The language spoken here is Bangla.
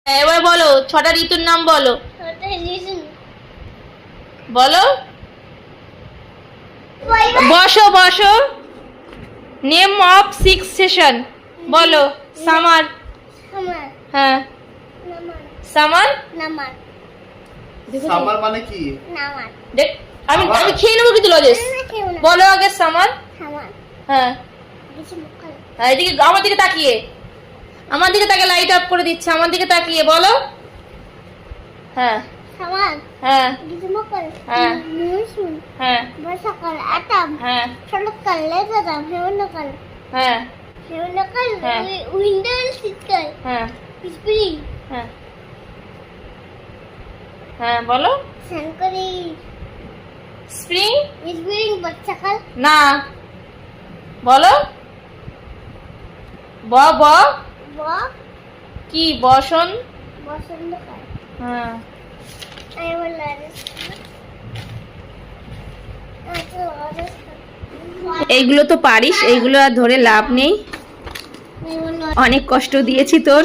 এবার বলো 6টা ঋতুর নাম বলো। বলো। বসো বসো। নেম অফ 6 সেশন বলো। সামার। হ্যাঁ সামার। সামার মানে কি? দেখ আমি খেয়ে নেবো কিন্তু লজেস। বলো আগে সামার। হ্যাঁ এদিকে আমার দিকে তাকিয়ে, আমার দিকে তাকিয়ে লাইট অফ করে দিচ্ছে, আমার দিকে তাকিয়ে বলো। হ্যাঁ হ্যাঁ হ্যাঁ হ্যাঁ বর্ষাকাল অ্যাটাম, হ্যাঁ শরৎকাল লেজারাম, হেমন্তকাল হ্যাঁ হ্যাঁ। উইন্টার, শীতকাল হ্যাঁ স্প্রিং, হ্যাঁ হ্যাঁ বলো। শঙ্করী স্প্রিং। স্প্রিং বর্ষাকাল না বলো। ব ব ব কি বসন। বসন্তকাল। হ্যাঁ আমি বললাম এইগুলো তো পারিস, এইগুলো আর ধরে লাভ নেই, অনেক কষ্ট দিয়েছি তোর।